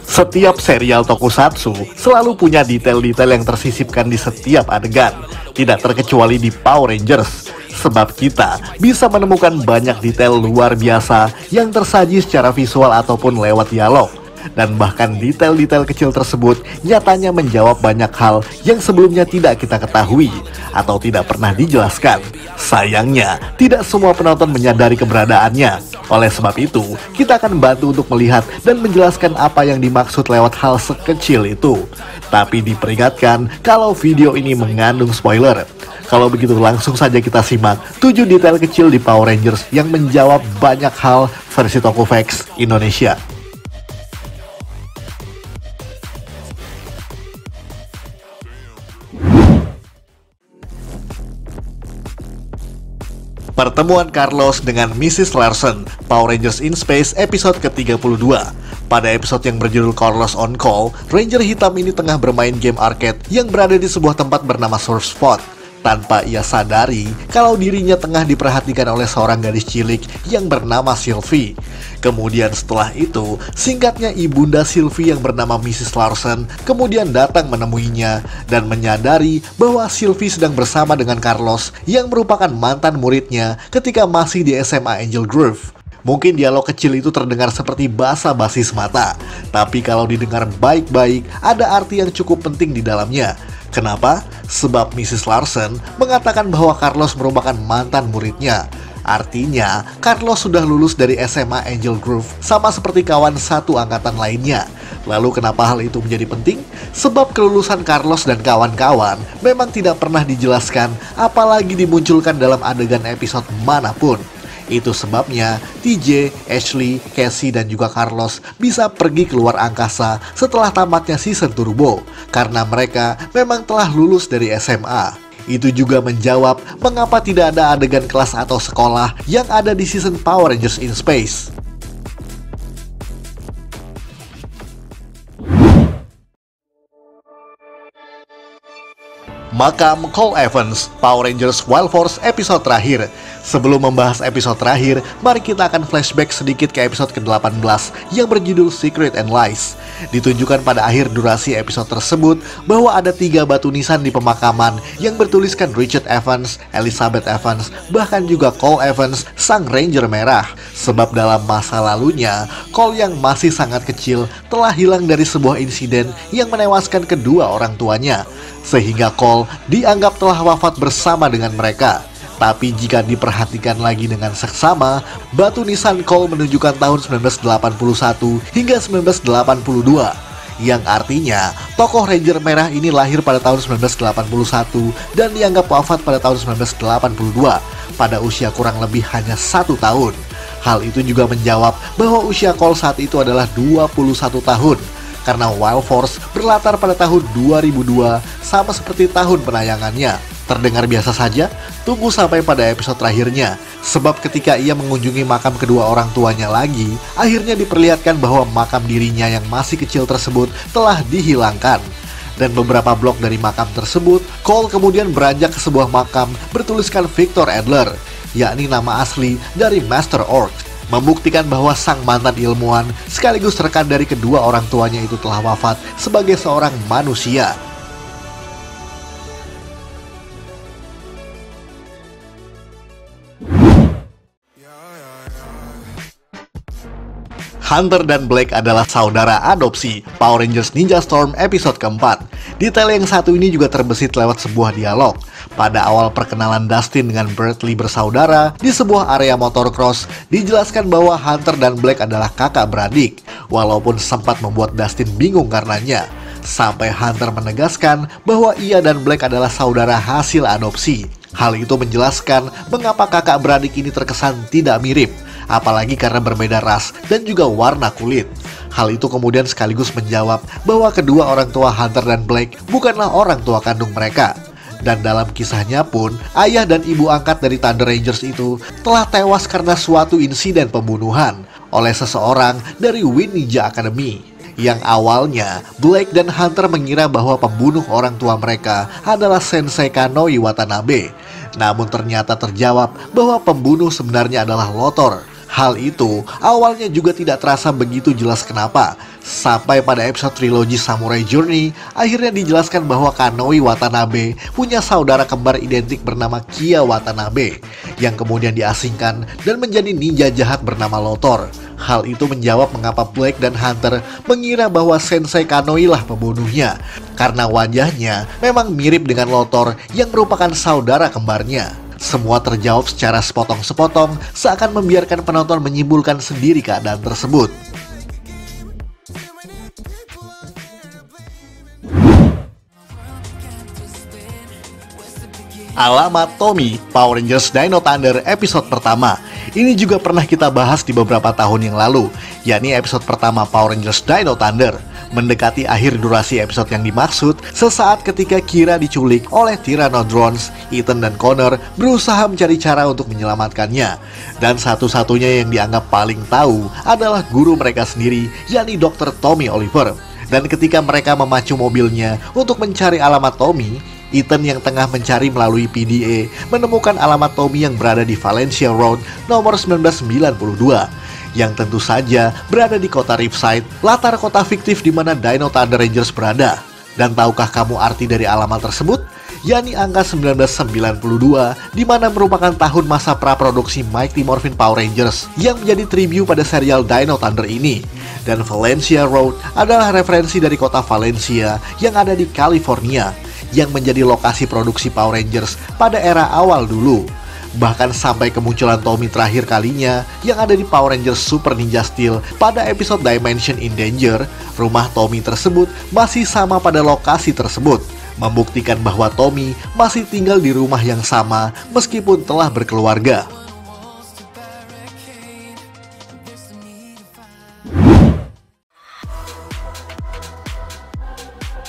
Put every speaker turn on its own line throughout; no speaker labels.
Setiap serial tokusatsu selalu punya detail-detail yang tersisipkan di setiap adegan, tidak terkecuali di Power Rangers. Sebab kita bisa menemukan banyak detail luar biasa yang tersaji secara visual ataupun lewat dialog. Dan bahkan detail-detail kecil tersebut nyatanya menjawab banyak hal yang sebelumnya tidak kita ketahui atau tidak pernah dijelaskan. Sayangnya, tidak semua penonton menyadari keberadaannya. Oleh sebab itu, kita akan bantu untuk melihat dan menjelaskan apa yang dimaksud lewat hal sekecil itu. Tapi diperingatkan kalau video ini mengandung spoiler. Kalau begitu langsung saja kita simak 7 detail kecil di Power Rangers yang menjawab banyak hal versi Tokufax Indonesia. Pertemuan Carlos dengan Mrs. Larsen, Power Rangers in Space episode ke-32. Pada episode yang berjudul Carlos on Call, Ranger hitam ini tengah bermain game arcade yang berada di sebuah tempat bernama Source Spot. Tanpa ia sadari kalau dirinya tengah diperhatikan oleh seorang gadis cilik yang bernama Sylvie. Kemudian setelah itu, singkatnya ibunda Sylvie yang bernama Mrs. Larsen kemudian datang menemuinya dan menyadari bahwa Sylvie sedang bersama dengan Carlos yang merupakan mantan muridnya ketika masih di SMA Angel Grove. Mungkin dialog kecil itu terdengar seperti basa-basi semata, tapi kalau didengar baik-baik, ada arti yang cukup penting di dalamnya. Kenapa? Sebab Mrs. Larsen mengatakan bahwa Carlos merupakan mantan muridnya. Artinya, Carlos sudah lulus dari SMA Angel Grove sama seperti kawan satu angkatan lainnya. Lalu kenapa hal itu menjadi penting? Sebab kelulusan Carlos dan kawan-kawan memang tidak pernah dijelaskan, apalagi dimunculkan dalam adegan episode manapun. Itu sebabnya TJ, Ashley, Cassie, dan juga Carlos bisa pergi keluar angkasa setelah tamatnya season Turbo karena mereka memang telah lulus dari SMA. Itu juga menjawab mengapa tidak ada adegan kelas atau sekolah yang ada di season Power Rangers in Space. Makam Cole Evans, Power Rangers Wild Force episode terakhir. Sebelum membahas episode terakhir, mari kita akan flashback sedikit ke episode ke-18 yang berjudul Secret and Lies. Ditunjukkan pada akhir durasi episode tersebut bahwa ada 3 batu nisan di pemakaman yang bertuliskan Richard Evans, Elizabeth Evans, bahkan juga Cole Evans, sang Ranger merah. Sebab dalam masa lalunya, Cole yang masih sangat kecil telah hilang dari sebuah insiden yang menewaskan kedua orang tuanya. Sehingga Cole dianggap telah wafat bersama dengan mereka. Tapi jika diperhatikan lagi dengan seksama, batu nisan Cole menunjukkan tahun 1981 hingga 1982. Yang artinya, tokoh Ranger merah ini lahir pada tahun 1981 dan dianggap wafat pada tahun 1982 pada usia kurang lebih hanya 1 tahun. Hal itu juga menjawab bahwa usia Cole saat itu adalah 21 tahun. Karena Wild Force berlatar pada tahun 2002 sama seperti tahun penayangannya. Terdengar biasa saja? Tunggu sampai pada episode terakhirnya. Sebab ketika ia mengunjungi makam kedua orang tuanya lagi, akhirnya diperlihatkan bahwa makam dirinya yang masih kecil tersebut telah dihilangkan. Dan beberapa blok dari makam tersebut, Cole kemudian beranjak ke sebuah makam bertuliskan Victor Adler, yakni nama asli dari Master Orc. Membuktikan bahwa sang mantan ilmuwan sekaligus rekan dari kedua orang tuanya itu telah wafat sebagai seorang manusia. Hunter dan Black adalah saudara adopsi. Power Rangers Ninja Storm episode keempat. Detail yang satu ini juga terbesit lewat sebuah dialog. Pada awal perkenalan Dustin dengan Bradley bersaudara di sebuah area motocross, dijelaskan bahwa Hunter dan Black adalah kakak beradik, walaupun sempat membuat Dustin bingung karenanya. Sampai Hunter menegaskan bahwa ia dan Black adalah saudara hasil adopsi. Hal itu menjelaskan mengapa kakak beradik ini terkesan tidak mirip, apalagi karena berbeda ras dan juga warna kulit. Hal itu kemudian sekaligus menjawab bahwa kedua orang tua Hunter dan Black bukanlah orang tua kandung mereka. Dan dalam kisahnya pun, ayah dan ibu angkat dari Thunder Rangers itu telah tewas karena suatu insiden pembunuhan oleh seseorang dari Wind Ninja Academy. Yang awalnya, Black dan Hunter mengira bahwa pembunuh orang tua mereka adalah Sensei Kanoi Watanabe. Namun ternyata terjawab bahwa pembunuh sebenarnya adalah Lotor, Hal itu awalnya juga tidak terasa begitu jelas kenapa. Sampai pada episode trilogi Samurai Journey, akhirnya dijelaskan bahwa Kanoi Watanabe punya saudara kembar identik bernama Kia Watanabe, yang kemudian diasingkan dan menjadi ninja jahat bernama Lotor. Hal itu menjawab mengapa Black dan Hunter mengira bahwa Sensei Kanoi lah pembunuhnya, karena wajahnya memang mirip dengan Lotor yang merupakan saudara kembarnya. Semua terjawab secara sepotong-sepotong, seakan membiarkan penonton menyimpulkan sendiri keadaan tersebut. Alamat Tommy, Power Rangers Dino Thunder episode pertama. Ini juga pernah kita bahas di beberapa tahun yang lalu, yakni episode pertama Power Rangers Dino Thunder. Mendekati akhir durasi episode yang dimaksud, sesaat ketika Kira diculik oleh Tyrannodrons, Ethan dan Connor berusaha mencari cara untuk menyelamatkannya. Dan satu-satunya yang dianggap paling tahu adalah guru mereka sendiri, yakni Dr. Tommy Oliver. Dan ketika mereka memacu mobilnya untuk mencari alamat Tommy, Ethan yang tengah mencari melalui PDA menemukan alamat Tommy yang berada di Valencia Road nomor 1992. Yang tentu saja berada di kota Ripside, latar kota fiktif di mana Dino Thunder Rangers berada. Dan tahukah kamu arti dari alamat tersebut? Yakni angka 1992, di mana merupakan tahun masa praproduksi Mighty Morphin Power Rangers yang menjadi tribute pada serial Dino Thunder ini. Dan Valencia Road adalah referensi dari kota Valencia yang ada di California, yang menjadi lokasi produksi Power Rangers pada era awal dulu. Bahkan sampai kemunculan Tommy terakhir kalinya yang ada di Power Rangers Super Ninja Steel pada episode Dimension in Danger, rumah Tommy tersebut masih sama pada lokasi tersebut, membuktikan bahwa Tommy masih tinggal di rumah yang sama meskipun telah berkeluarga.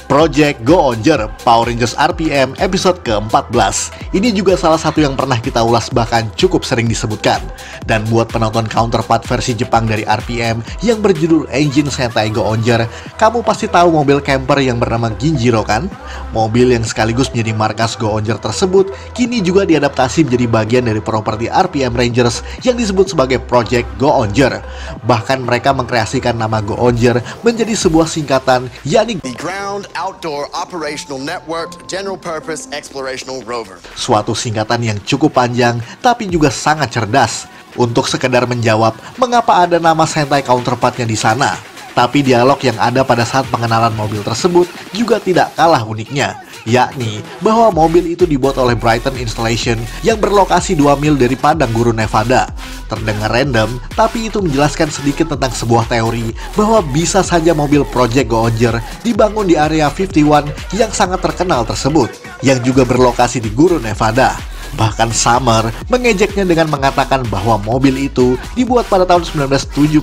Project Go-Onger, Power Rangers RPM episode ke-14. Ini juga salah satu yang pernah kita ulas, bahkan cukup sering disebutkan. Dan buat penonton counterpart versi Jepang dari RPM yang berjudul Engine Sentai Go-Onger, kamu pasti tahu mobil camper yang bernama Ginjiro kan? Mobil yang sekaligus menjadi markas Go-Onger tersebut kini juga diadaptasi menjadi bagian dari properti RPM Rangers yang disebut sebagai Project Go-Onger. Bahkan mereka mengkreasikan nama Go-Onger menjadi sebuah singkatan, yakni
The Ground Outdoor Operational Network General Purpose Explorational Rover.
Suatu singkatan yang cukup panjang tapi juga sangat cerdas untuk sekedar menjawab mengapa ada nama Sentai counterpartnya di sana. Tapi dialog yang ada pada saat pengenalan mobil tersebut juga tidak kalah uniknya, yakni bahwa mobil itu dibuat oleh Brighton Installation yang berlokasi 2 mil dari padang gurun Nevada. Terdengar random, tapi itu menjelaskan sedikit tentang sebuah teori bahwa bisa saja mobil Project Go-Onger dibangun di area 51 yang sangat terkenal tersebut, yang juga berlokasi di gurun Nevada. Bahkan Summer mengejeknya dengan mengatakan bahwa mobil itu dibuat pada tahun 1975.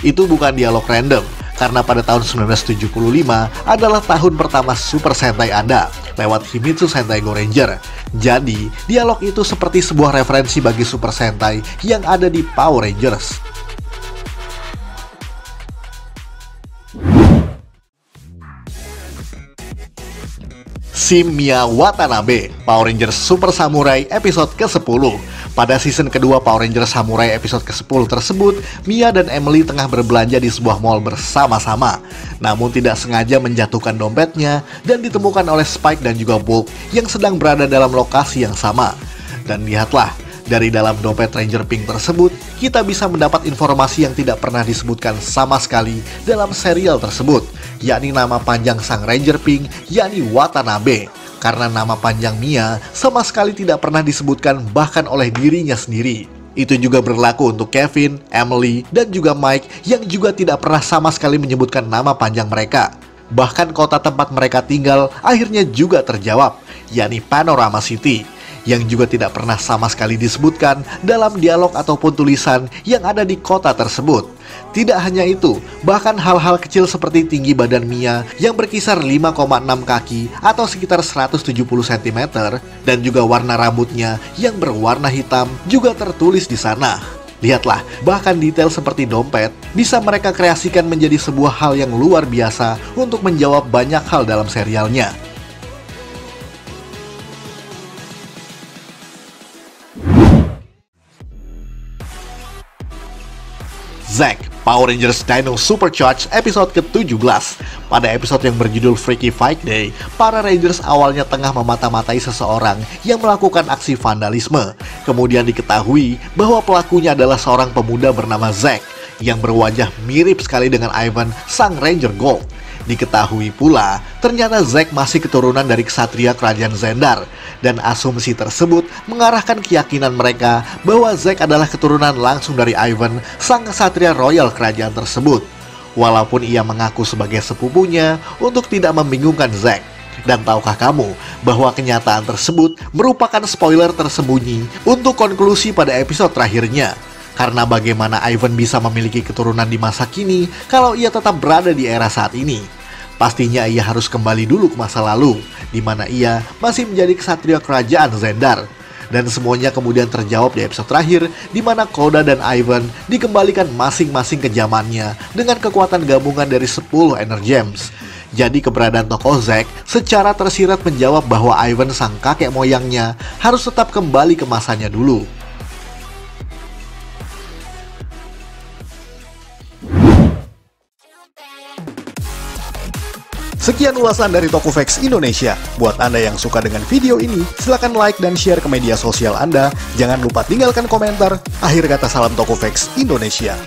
Itu bukan dialog random, karena pada tahun 1975 adalah tahun pertama Super Sentai ada lewat Himitsu Sentai Go Ranger. Jadi, dialog itu seperti sebuah referensi bagi Super Sentai yang ada di Power Rangers. Mia Watanabe, Power Rangers Super Samurai episode ke-10. Pada season kedua Power Rangers Samurai episode ke-10 tersebut, Mia dan Emily tengah berbelanja di sebuah mall bersama-sama. Namun tidak sengaja menjatuhkan dompetnya dan ditemukan oleh Spike dan juga Bulk yang sedang berada dalam lokasi yang sama. Dan lihatlah, dari dalam dompet Ranger Pink tersebut, kita bisa mendapat informasi yang tidak pernah disebutkan sama sekali dalam serial tersebut, yakni nama panjang sang Ranger Pink, yakni Watanabe. Karena nama panjang Mia sama sekali tidak pernah disebutkan bahkan oleh dirinya sendiri. Itu juga berlaku untuk Kevin, Emily, dan juga Mike yang juga tidak pernah sama sekali menyebutkan nama panjang mereka. Bahkan kota tempat mereka tinggal akhirnya juga terjawab, yakni Panorama City, yang juga tidak pernah sama sekali disebutkan dalam dialog ataupun tulisan yang ada di kota tersebut. Tidak hanya itu, bahkan hal-hal kecil seperti tinggi badan Mia yang berkisar 5,6 kaki atau sekitar 170 cm dan juga warna rambutnya yang berwarna hitam juga tertulis di sana. Lihatlah, bahkan detail seperti dompet bisa mereka kreasikan menjadi sebuah hal yang luar biasa untuk menjawab banyak hal dalam serialnya. Zack, Power Rangers Dino Supercharged episode ke-17. Pada episode yang berjudul Freaky Fight Day, para Rangers awalnya tengah memata-matai seseorang yang melakukan aksi vandalisme. Kemudian diketahui bahwa pelakunya adalah seorang pemuda bernama Zack yang berwajah mirip sekali dengan Ivan, sang Ranger Gold. Diketahui pula, ternyata Zack masih keturunan dari ksatria kerajaan Zendar, dan asumsi tersebut mengarahkan keyakinan mereka bahwa Zack adalah keturunan langsung dari Ivan, sang ksatria royal kerajaan tersebut. Walaupun ia mengaku sebagai sepupunya untuk tidak membingungkan Zack. Dan tahukah kamu bahwa kenyataan tersebut merupakan spoiler tersembunyi untuk konklusi pada episode terakhirnya? Karena bagaimana Ivan bisa memiliki keturunan di masa kini kalau ia tetap berada di era saat ini? Pastinya ia harus kembali dulu ke masa lalu, di mana ia masih menjadi ksatria kerajaan Zendar. Dan semuanya kemudian terjawab di episode terakhir, di mana Koda dan Ivan dikembalikan masing-masing ke zamannya dengan kekuatan gabungan dari 10 Energems. Jadi keberadaan tokoh Zack secara tersirat menjawab bahwa Ivan, sang kakek moyangnya, harus tetap kembali ke masanya dulu.
Sekian ulasan dari Tokuvex Indonesia. Buat Anda yang suka dengan video ini, silahkan like dan share ke media sosial Anda. Jangan lupa tinggalkan komentar. Akhir kata, salam Tokuvex Indonesia.